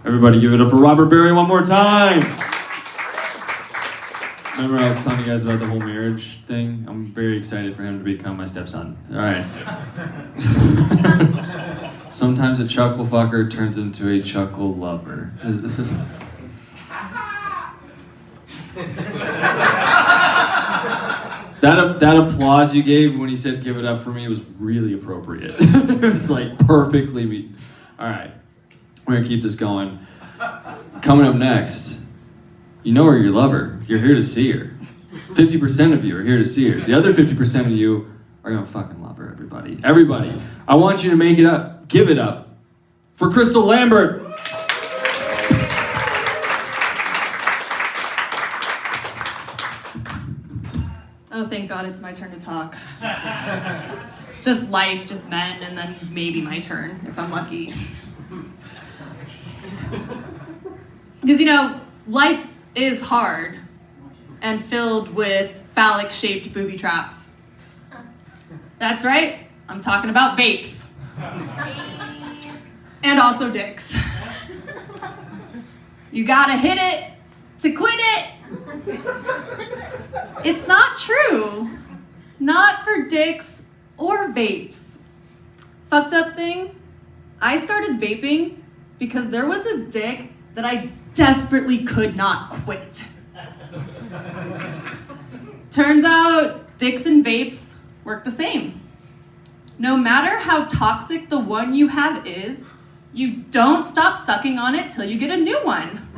Everybody give it up for Robert Berry one more time. Remember I was telling you guys about the whole marriage thing? I'm very excited for him to become my stepson. All right. Sometimes a chuckle fucker turns into a chuckle lover. That applause you gave when he said give it up for me was really appropriate. It was like perfectly me. All right, we're gonna keep this going. Coming up next, you know her, your lover. You're here to see her. 50% of you are here to see her. The other 50% of you are gonna fucking love her, everybody. Everybody, I want you to make it up, give it up for Crystal Lambert. Oh, thank God it's my turn to talk. It's just life, just men, and then maybe my turn, if I'm lucky. Because, you know, life is hard and filled with phallic-shaped booby traps. That's right, I'm talking about vapes. And also dicks. You gotta hit it to quit it. It's not true. Not for dicks or vapes. Fucked up thing, I started vaping because there was a dick that I desperately could not quit. Turns out dicks and vapes work the same. No matter how toxic the one you have is, you don't stop sucking on it till you get a new one.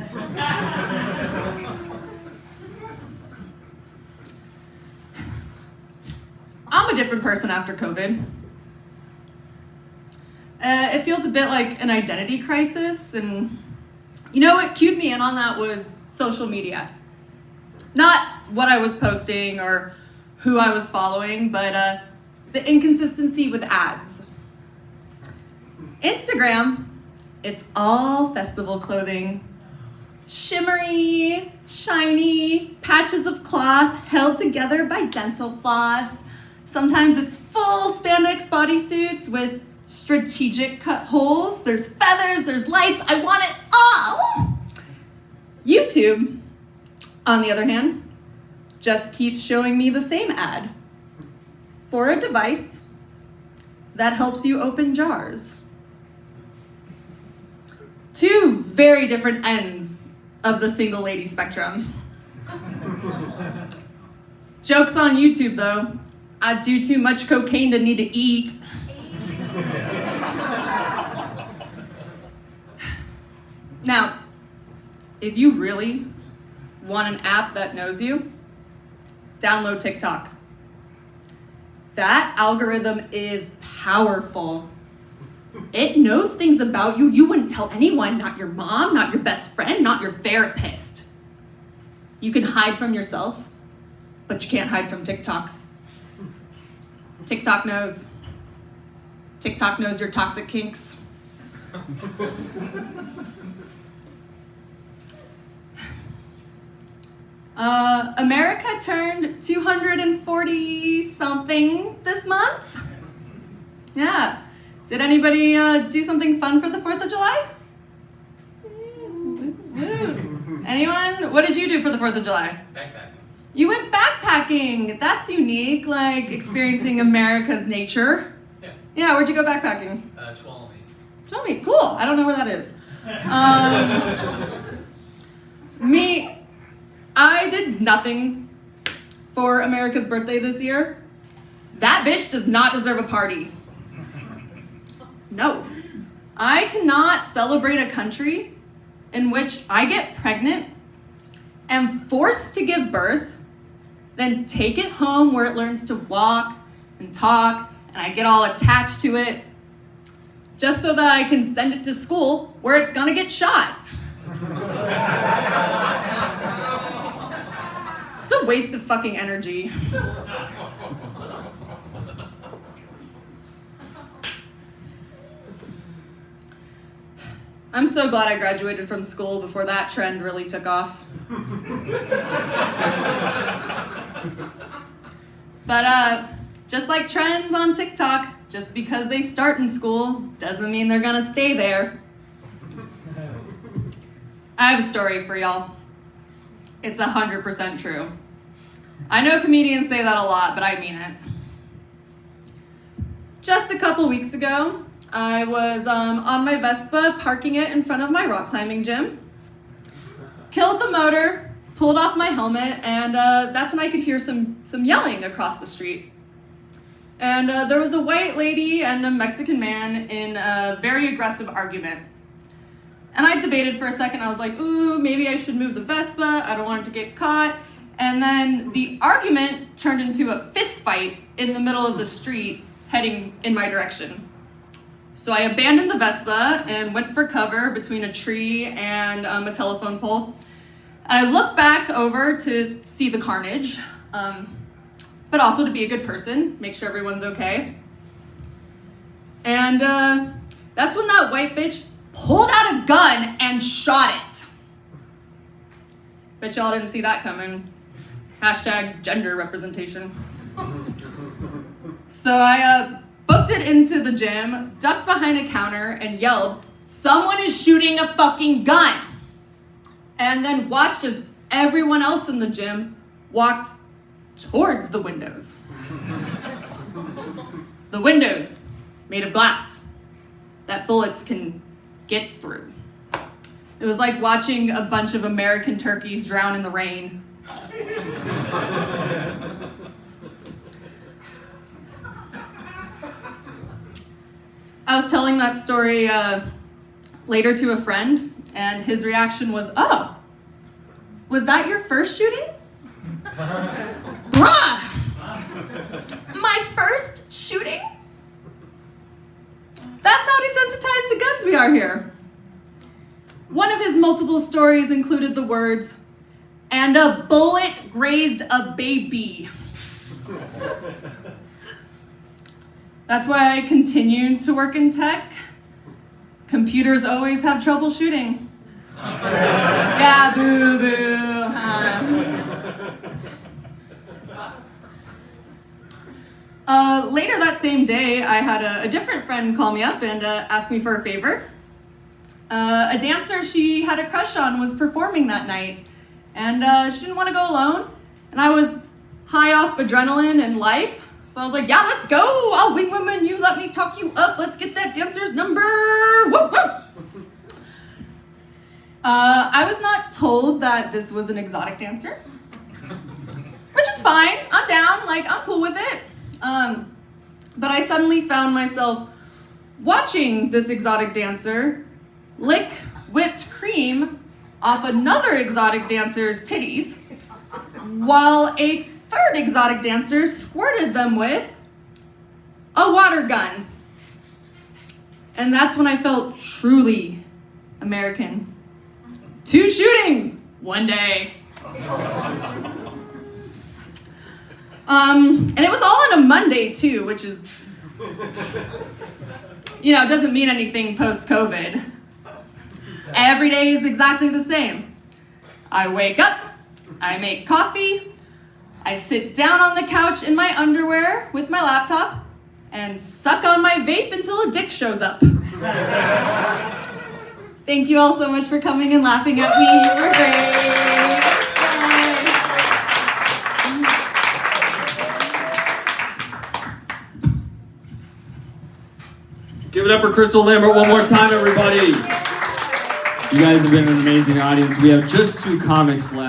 I'm a different person after COVID. It feels a bit like an identity crisis, and you know what cued me in on that was social media. Not what I was posting or who I was following, but the inconsistency with ads. Instagram, it's all festival clothing. Shimmery, shiny, patches of cloth held together by dental floss. Sometimes it's full spandex bodysuits with strategic cut holes. There's feathers, there's lights. I want it all. YouTube, on the other hand, just keeps showing me the same ad for a device that helps you open jars. Two very different ends of the single lady spectrum. Joke's on YouTube though. I do too much cocaine to need to eat. Now, if you really want an app that knows you, download TikTok. That algorithm is powerful. It knows things about you you wouldn't tell anyone, not your mom, not your best friend, not your therapist. You can hide from yourself, but you can't hide from TikTok. TikTok knows. TikTok knows your toxic kinks. America turned 240 something this month. Yeah. Did anybody do something fun for the 4th of July? Anyone? What did you do for the 4th of July? Backpacking. You went backpacking. That's unique, like experiencing America's nature. Yeah. Yeah, where'd you go backpacking? Tuolumne. Tuolumne, cool. I don't know where that is. Me, I did nothing for America's birthday this year. That bitch does not deserve a party. No. I cannot celebrate a country in which I get pregnant, am forced to give birth, then take it home where it learns to walk and talk, and I get all attached to it, just so that I can send it to school where it's gonna get shot. It's a waste of fucking energy. I'm so glad I graduated from school before that trend really took off. But just like trends on TikTok, just because they start in school doesn't mean they're gonna stay there. I have a story for y'all. It's 100% true. I know comedians say that a lot, but I mean it. Just a couple weeks ago, I was on my Vespa, parking it in front of my rock climbing gym. Killed the motor, pulled off my helmet, and that's when I could hear some yelling across the street. And there was a white lady and a Mexican man in a very aggressive argument. And I debated for a second. I was like, ooh, maybe I should move the Vespa. I don't want it to get caught. And then the argument turned into a fist fight in the middle of the street, heading in my direction. So I abandoned the Vespa and went for cover between a tree and a telephone pole. And I looked back over to see the carnage, but also to be a good person, make sure everyone's okay. And that's when that white bitch pulled out a gun and shot it. Bet y'all didn't see that coming. Hashtag gender representation. So I booked it into the gym, ducked behind a counter, and yelled, "Someone is shooting a fucking gun!" And then watched as everyone else in the gym walked towards the windows. The windows, made of glass, that bullets can get through. It was like watching a bunch of American turkeys drown in the rain. I was telling that story later to a friend, and his reaction was, "Oh, was that your first shooting?" Bruh! My first shooting? That's how desensitized to guns we are here. One of his multiple stories included the words, "And a bullet grazed a baby." That's why I continued to work in tech. Computers always have trouble shooting. Yeah, boo boo. Later that same day, I had a different friend call me up and ask me for a favor. A dancer she had a crush on was performing that night, and she didn't want to go alone. And I was high off adrenaline and life. So I was like, yeah, let's go. I'll wing woman you. Let me talk you up. Let's get that dancer's number. Woo, woo. I was not told that this was an exotic dancer, which is fine. I'm down. Like, I'm cool with it. But I suddenly found myself watching this exotic dancer lick whipped cream off another exotic dancer's titties, while a third exotic dancer squirted them with a water gun. And that's when I felt truly American. 2 shootings, one day. And it was all on a Monday too, which is, doesn't mean anything post-COVID. Every day is exactly the same. I wake up, I make coffee, I sit down on the couch in my underwear with my laptop and suck on my vape until a dick shows up. Thank you all so much for coming and laughing at me. You were great. Give it up for Crystal Lambert one more time, everybody. You guys have been an amazing audience. We have just 2 comics left.